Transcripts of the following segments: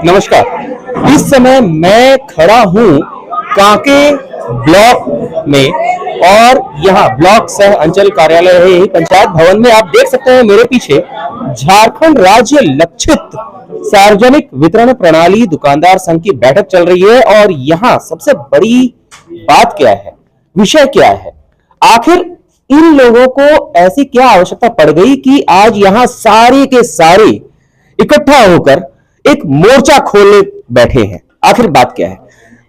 नमस्कार। इस समय मैं खड़ा हूं कांके ब्लॉक में और यहाँ ब्लॉक सह अंचल कार्यालय है, यही पंचायत भवन में। आप देख सकते हैं मेरे पीछे झारखंड राज्य लक्षित सार्वजनिक वितरण प्रणाली दुकानदार संघ की बैठक चल रही है। और यहाँ सबसे बड़ी बात क्या है, विषय क्या है, आखिर इन लोगों को ऐसी क्या आवश्यकता पड़ गई कि आज यहाँ सारे के सारे इकट्ठा होकर एक मोर्चा खोलने बैठे हैं। आखिर बात क्या है?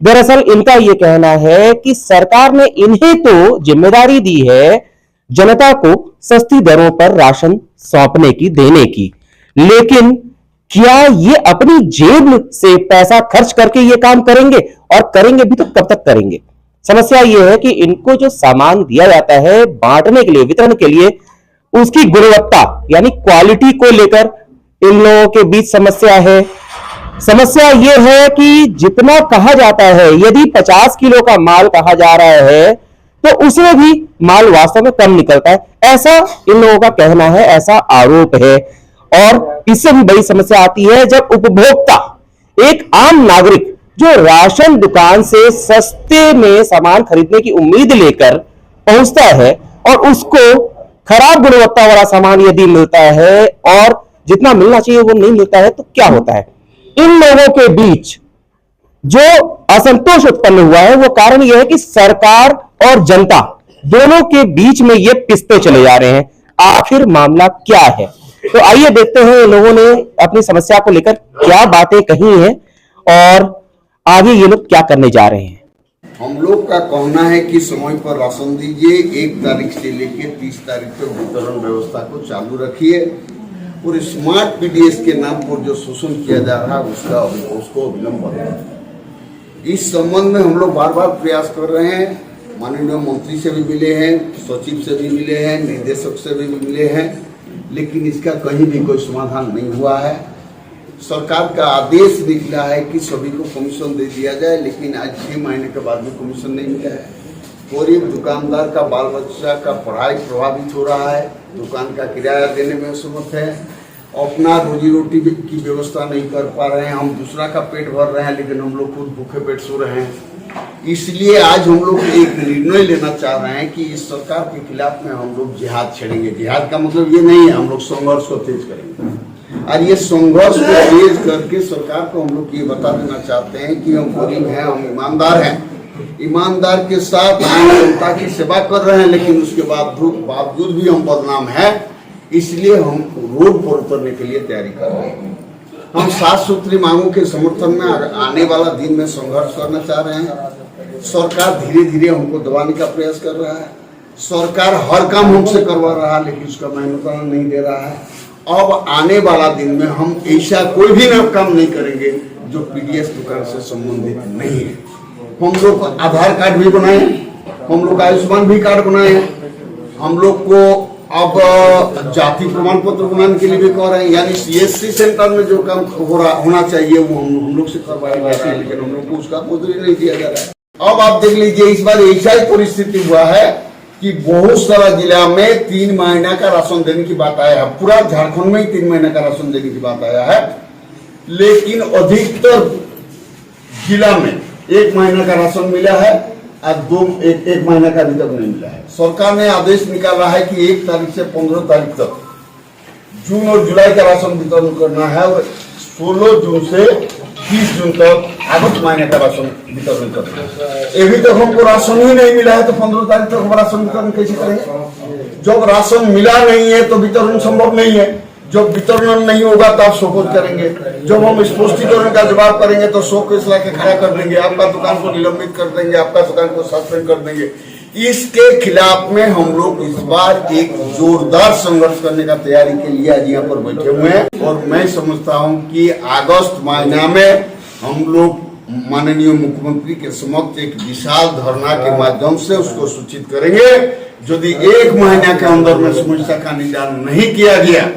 दरअसल इनका यह कहना है कि सरकार ने इन्हें तो जिम्मेदारी दी है जनता को सस्ती दरों पर राशन सौंपने की, देने की, लेकिन क्या ये अपनी जेब से पैसा खर्च करके ये काम करेंगे? और करेंगे भी तो कब तक करेंगे? समस्या यह है कि इनको जो सामान दिया जाता है बांटने के लिए, वितरण के लिए, उसकी गुणवत्ता यानी क्वालिटी को लेकर इन लोगों के बीच समस्या है। समस्या यह है कि जितना कहा जाता है, यदि 50 किलो का माल कहा जा रहा है तो उसमें भी माल वास्तव में कम निकलता है, ऐसा इन लोगों का कहना है, ऐसा आरोप है। और इससे भी बड़ी समस्या आती है जब उपभोक्ता, एक आम नागरिक जो राशन दुकान से सस्ते में सामान खरीदने की उम्मीद लेकर पहुंचता है और उसको खराब गुणवत्ता वाला सामान यदि मिलता है और जितना मिलना चाहिए वो नहीं मिलता है, तो क्या होता है? इन लोगों के बीच जो असंतोष उत्पन्न हुआ है वो कारण यह है कि सरकार और जनता दोनों के बीच में ये पिसते चले जा रहे हैं। आखिर मामला क्या है? तो आइए देखते हैं इन लोगों ने अपनी समस्या को लेकर क्या बातें कही हैं और आगे ये लोग क्या करने जा रहे हैं। हम लोग का कहना है कि समय पर राशन दीजिए, 1 तारीख से लेकर 30 तारीख तक वितरण व्यवस्था को चालू रखिए और स्मार्ट पीडीएस के नाम पर जो शोषण किया जा रहा है उसको अविलंब बंद। इस संबंध में हम लोग बार बार प्रयास कर रहे हैं, माननीय मंत्री से भी मिले हैं, सचिव से भी मिले हैं, निदेशक से भी मिले हैं, लेकिन इसका कहीं भी कोई समाधान नहीं हुआ है। सरकार का आदेश निकला है कि सभी को कमीशन दे दिया जाए, लेकिन आज 6 महीने के बाद भी कमीशन नहीं मिला है। गरीब दुकानदार का बाल बच्चा का पढ़ाई प्रभावित हो रहा है, दुकान का किराया देने में असमर्थ है, अपना रोजी रोटी की व्यवस्था नहीं कर पा रहे हैं। हम दूसरा का पेट भर रहे हैं लेकिन हम लोग खुद भूखे पेट सो रहे हैं। इसलिए आज हम लोग एक निर्णय लेना चाह रहे हैं कि इस सरकार के खिलाफ में हम लोग जिहाद छेड़ेंगे। जिहाद का मतलब ये नहीं है, हम लोग संघर्ष को तेज करेंगे और ये संघर्ष को तेज करके सरकार को हम लोग ये बता देना चाहते हैं कि हम गरीब हैं, हम ईमानदार हैं, ईमानदार के साथ हम जनता की सेवा कर रहे हैं, लेकिन उसके बावजूद भी हम बदनाम हैं। इसलिए हम रोड पर उतरने के लिए तैयारी कर रहे हैं। हम 7 सूत्री मांगों के समर्थन में आने वाला दिन में संघर्ष करना चाह रहे हैं। सरकार धीरे धीरे हमको दबाने का प्रयास कर रहा है, सरकार हर काम हमसे करवा रहा है लेकिन उसका मेहनताना नहीं दे रहा है। अब आने वाला दिन में हम ऐसा कोई भी नया काम नहीं करेंगे जो पीडीएस दुकान से संबंधित नहीं है। हम लोग आधार कार्ड भी बनाए, हम लोग आयुष्मान भी कार्ड बनाए, हम लोग को अब जाति प्रमाण पत्र बनाने के लिए भी कह रहे हैं, यानी सीएससी सेंटर में जो काम होना चाहिए वो हम लोग से करवाए जाते हैं, लेकिन हम लोग को उसका मजदूरी नहीं दिया जा रहा है। अब आप देख लीजिए, इस बार ऐसा ही परिस्थिति हुआ है कि बहुत सारा जिला में 3 महीना का राशन देने की बात आया है। पूरा झारखंड में ही 3 महीने का राशन देने की बात आया है, लेकिन अधिकतर जिला में 1 महीने का राशन मिला है और एक महीने का अभी तक नहीं मिला है। सरकार ने आदेश निकाला है कि 1 तारीख से 15 तारीख तक जून और जुलाई का राशन वितरण करना है और 16 जून से 30 जून तक अगस्त महीने का राशन वितरण करना है। अभी तक हमको राशन ही नहीं मिला है तो 15 तारीख तक हम राशन वितरण कैसे करेंगे? जब राशन मिला नहीं है तो वितरण संभव नहीं है। जब वितरण नहीं होगा तब शोकोज करेंगे, जब हम स्पष्टीकरण का जवाब करेंगे तो शोक केस ला के खड़ा कर देंगे, आपका दुकान को निलंबित कर देंगे, आपका दुकान को सस्पेंड कर देंगे। इसके खिलाफ में हम लोग इस बार एक जोरदार संघर्ष करने का तैयारी के लिए आज यहाँ पर बैठे हुए हैं और मैं समझता हूँ कि अगस्त महीना में हम लोग माननीय मुख्यमंत्री के समक्ष एक विशाल धरना के माध्यम से उसको सूचित करेंगे। यदि 1 महीना के अंदर में समस्या का निदान नहीं किया गया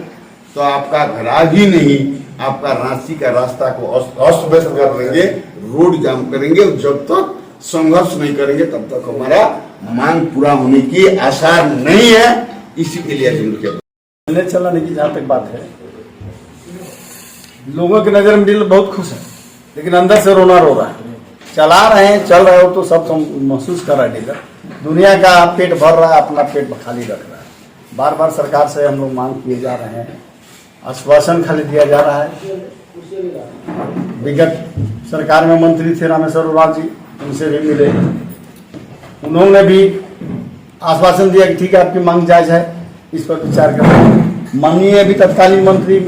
तो आपका घर ही नहीं, आपका रांची का रास्ता को अस्त व्यस्त कर देंगे, रोड जाम करेंगे और जब तक संघर्ष नहीं करेंगे तब तक हमारा मांग पूरा होने की आसार नहीं है। इसी के लिए चलने की जहाँ तक बात है, लोगों की नज़र में डीलर बहुत खुश है, लेकिन अंदर से रोना रो रहा है। चला रहे हैं, चल रहे हो तो सब महसूस कर रहा है डीलर। दुनिया का पेट भर रहा है, अपना पेट खाली रख रहा है। बार बार सरकार से हम लोग मांग किए जा रहे हैं, आश्वासन खाली दिया जा रहा है। विगत सरकार में मंत्री थे रामेश्वर उरांव जी, उनसे भी मिले, उन्होंने भी आश्वासन दिया कि ठीक है आपकी मांग जायज है, इस पर विचार करें। माननीय अभी तत्कालीन मंत्री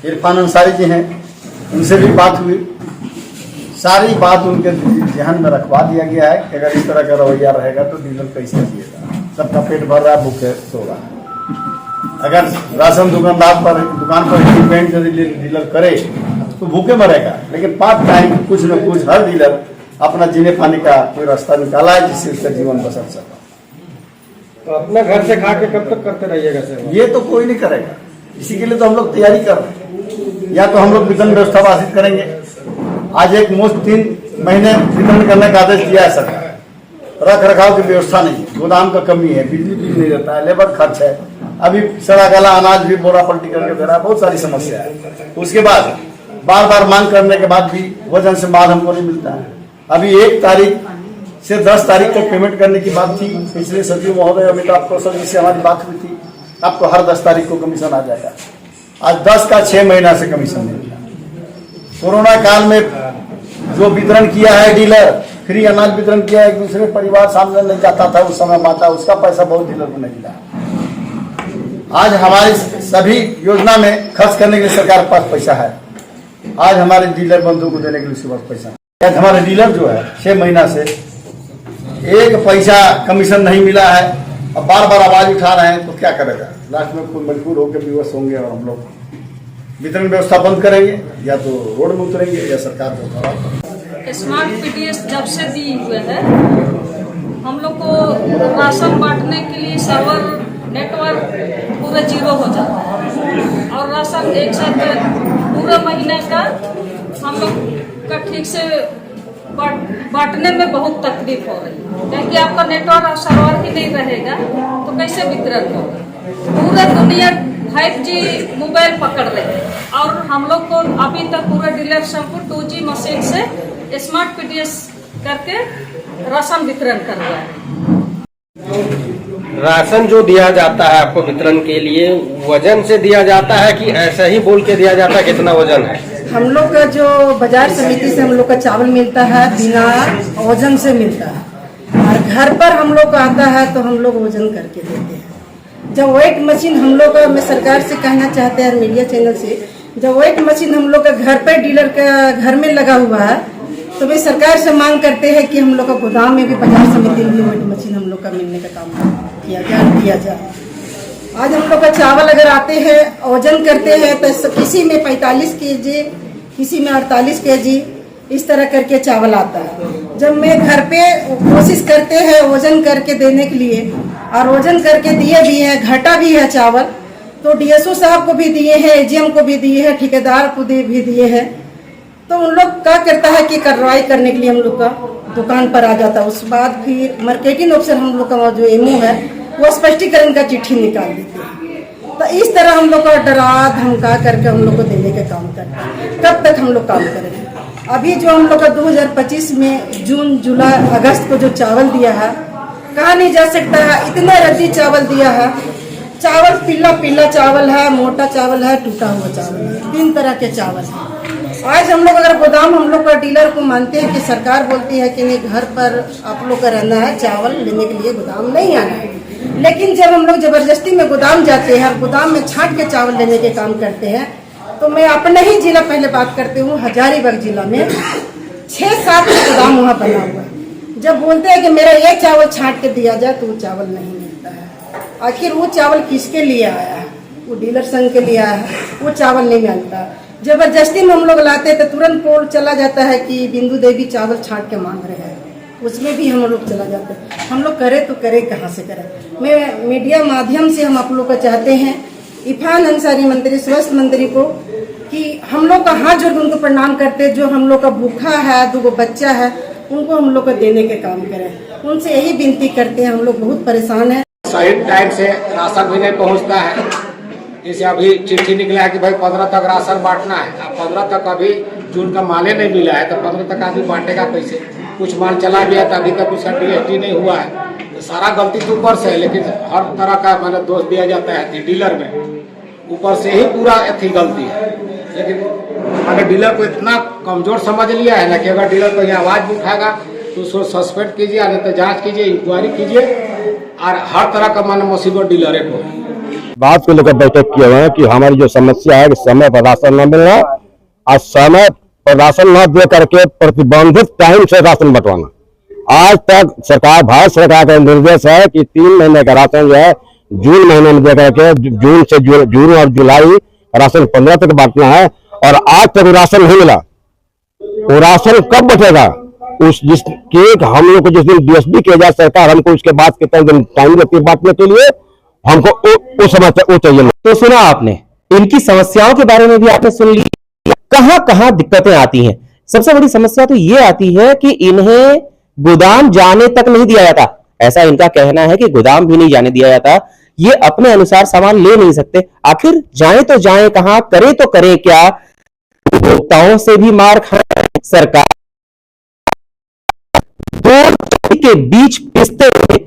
इरफान अंसारी जी हैं, उनसे भी बात हुई। सारी बात उनके ध्यान में रखवा दिया गया है कि अगर इस तरह का रवैया रहेगा तो डीलर कैसे जिएगा। सबका पेट भर रहा है, भूखे सो रहा है। अगर राशन दुकान पर डिपेंड यदि डीलर करे तो भूखे मरेगा, लेकिन पार्ट टाइम कुछ न कुछ हर डीलर अपना जीने पाने का कोई रास्ता निकाला है जिससे उसका जीवन बसर सका। तो अपना घर से खा के कब तक करते रहिएगा सेवा? ये तो कोई नहीं करेगा, इसी के लिए तो हम लोग तैयारी कर रहे हैं। या तो हम लोग वितरण व्यवस्था बाधित करेंगे। आज एक मुश्त 3 महीने वितरण करने का आदेश दिया है सरकार। रख रखाव की व्यवस्था नहीं है, गोदाम का कमी है, बिजली बिल नहीं रहता है, लेबर खर्च है, अभी सड़ा गला अनाज भी बोरा पलटी करके दे रहा है, बहुत सारी समस्या है। उसके बाद बार बार मांग करने के बाद भी वजन से माल हमको नहीं मिलता है। अभी 1 तारीख से 10 तारीख तक पेमेंट करने की बात थी। पिछले सचिव महोदय अमिताभ कौशल जी से हमारी बात हुई थी, आपको हर 10 तारीख को कमीशन आ जाएगा। आज 10 का 6 महीना से कमीशन नहीं मिला। कोरोना काल में जो वितरण किया है डीलर, फ्री अनाज वितरण किया है, एक दूसरे परिवार सामने नहीं जाता था उस समय माता, उसका पैसा बहुत डीलर को नहीं मिला। आज हमारी सभी योजना में खर्च करने के लिए सरकार के पास पैसा है। आज हमारे डीलर बंधु को देने के लिए उसके पास पैसा है। हमारे डीलर जो है 6 महीना से 1 पैसा कमीशन नहीं मिला है, अब बार बार आवाज उठा रहे हैं, तो क्या करेगा? लास्ट में कोई मजबूर होकर विवश होंगे और हम लोग वितरण व्यवस्था बंद करेंगे, या तो रोड में उतरेंगे या सरकार को खड़ा। स्मार्ट पीडीएस जब से दी हुए है, हम लोग को राशन बांटने के लिए सर्वर नेटवर्क पूरा 0 हो जाता है और राशन एक साथ पूरे महीने का हम लोग का ठीक से बांटने में बहुत तकलीफ हो रही है, क्योंकि आपका नेटवर्क और सर्वर ही नहीं रहेगा तो कैसे वितरण होगा। पूरा दुनिया 5G मोबाइल पकड़ रहे हैं और हम लोग को अभी तक पूरे डीलर सबको 2G मशीन से स्मार्ट पीडीएस करके राशन वितरण कर रहा है। राशन जो दिया जाता है आपको वितरण के लिए, वजन से दिया जाता है कि ऐसा ही बोल के दिया जाता है कितना वजन है? हम लोग का जो बाजार समिति से हम लोग का चावल मिलता है बिना वजन से मिलता है, और घर पर हम लोग का आता है तो हम लोग वजन करके देते हैं। जब वेट मशीन हम लोग का, मैं सरकार से कहना चाहते हैं मीडिया चैनल से, जब वेट मशीन हम लोग का घर पर डीलर का घर में लगा हुआ है, तो वे सरकार से मांग करते हैं कि हम लोग का गोदाम में भी बाजार समिति में वेट मशीन हम लोग का मिलने का काम किया जाए। आज हम लोग का चावल अगर आते हैं वजन करते हैं तो किसी में 45 kg, किसी में 48 kg, इस तरह करके चावल आता है। जब मैं घर पे कोशिश करते हैं वजन करके देने के लिए, और वजन करके दिए भी हैं, घटा भी है चावल, तो डीएसओ साहब को भी दिए हैं, एजीएम को भी दिए हैं, ठेकेदार को भी दिए हैं, तो उन लोग क्या करता है कि कार्रवाई करने के लिए हम लोग का दुकान पर आ जाता है। उस बाद फिर मार्केटिंग ऑफिसर हम लोग का जो एमओ है वो स्पष्टीकरण का चिट्ठी निकाल देते हैं। तो इस तरह हम लोग का डरा धमका करके हम लोग को देने का काम करता है। कब तक हम लोग काम करेंगे? अभी जो हम लोग का 2025 में जून जुलाई अगस्त को जो चावल दिया है, कहा नहीं जा सकता है, इतना रद्दी चावल दिया है। चावल पीला चावल है, मोटा चावल है, टूटा हुआ चावल है, 3 तरह के चावल है। आज हम लोग अगर गोदाम हम लोग का डीलर को मानते हैं कि सरकार बोलती है कि नहीं घर पर आप लोग का रहना है, चावल लेने के लिए गोदाम नहीं आना है, लेकिन जब हम लोग जबरदस्ती में गोदाम जाते हैं, गोदाम में छांट के चावल लेने के काम करते हैं, तो मैं अपने ही जिला पहले बात करती हूँ, हजारीबाग जिला में 6-7 गोदाम वहाँ बना हुआ है। जब बोलते हैं कि मेरा ये चावल छांट के दिया जाए तो वो चावल नहीं मिलता है। आखिर वो चावल किसके लिए आया है? वो डीलर संघ के लिए आया है, वो चावल नहीं मिलता। जबरदस्ती में हम लोग लाते तो तुरंत पोल चला जाता है कि बिंदु देवी चावल छांट के मांग रहे हैं, उसमें भी हम लोग चला जाते हैं। हम लोग करें तो करें कहाँ से करें? मैं मीडिया माध्यम से हम आप लोग को चाहते हैं, इरफान अंसारी मंत्री, स्वास्थ्य मंत्री को, कि हम लोग का हाथ जोड़ उनको प्रणाम करते, जो हम लोग का भूखा है, 2 बच्चा है, उनको हम लोग को देने के काम करें। उनसे यही विनती करते हैं, हम लोग बहुत परेशान हैं। सही टाइम से राशन भी नहीं पहुंचता है, जैसे अभी चिट्ठी निकला है कि भाई 15 तक राशन बांटना है, अब 15 तक अभी जून का माले नहीं मिला है, तो 15 तक आदमी बांटेगा कैसे? कुछ माल चला गया तो अभी तक उसका DST नहीं हुआ है, तो सारा गलती तो ऊपर से है। लेकिन हर तरह का मैंने दोष दिया जाता है डीलर में, ऊपर से ही पूरा अथी गलती है। लेकिन अगर डीलर को इतना कमजोर समझ लिया है ना कि अगर डीलर को यहाँ आवाज भी उठाएगा तो उसको सस्पेंड कीजिए, नहीं तो जांच कीजिए, इंक्वायरी कीजिए, और हर तरह का मन मुसीबत डीलर को। बात को लेकर बैठक किए हुए हैं कि हमारी जो समस्या है कि समय पर राशन न मिलना और समय पर राशन न दे करके प्रतिबंधित टाइम से राशन बंटवाना। आज तक सरकार, भारत सरकार का निर्देश है कि 3 महीने का राशन जो है जून महीने में दे करके जून और जुलाई राशन 15 तक बांटना है, और आज तक राशन नहीं मिला। वो राशन कब बचेगा? हम लोग को जिस दिन DSP किया जाए सरकार, हमको उसके बाद कितने दिन टाइम देती है बांटने के लिए, हमको वो चाहिए। तो सुना आपने, इनकी समस्याओं के बारे में भी आपने सुन ली, कहां कहां दिक्कतें आती हैं। सबसे बड़ी समस्या तो ये आती है कि इन्हें गोदाम जाने तक नहीं दिया जाता। ऐसा इनका कहना है कि गोदाम भी नहीं जाने दिया जाता, ये अपने अनुसार सामान ले नहीं सकते। आखिर जाए तो जाए कहां, करे तो करे क्या? उपभोक्ताओं से भी मार खाए, सरकार दो के बीच पिसते हुए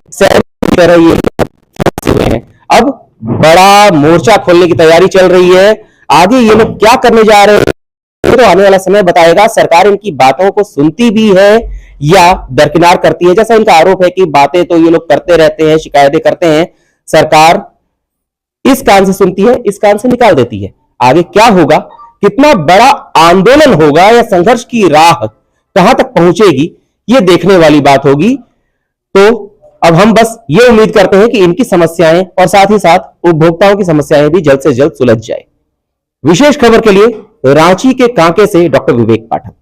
हैं। अब बड़ा मोर्चा खोलने की तैयारी चल रही है। आगे ये लोग क्या करने जा रहे हैं तो आने वाला समय बताएगा। सरकार इनकी बातों को सुनती भी है या दरकिनार करती है। जैसा इनका आरोप है कि बातें तो ये लोग करते रहते हैं, शिकायतें करते हैं, सरकार इस कान से सुनती है, इस कान से निकाल देती है। आगे क्या होगा, कितना बड़ा आंदोलन होगा या संघर्ष की राह कहां तक पहुंचेगी, ये देखने वाली बात होगी। तो अब हम बस ये उम्मीद करते हैं कि इनकी समस्याएं और साथ ही साथ उपभोक्ताओं की समस्याएं भी जल्द से जल्द सुलझ जाए। विशेष खबर के लिए रांची के कांके से डॉक्टर विवेक पाठक।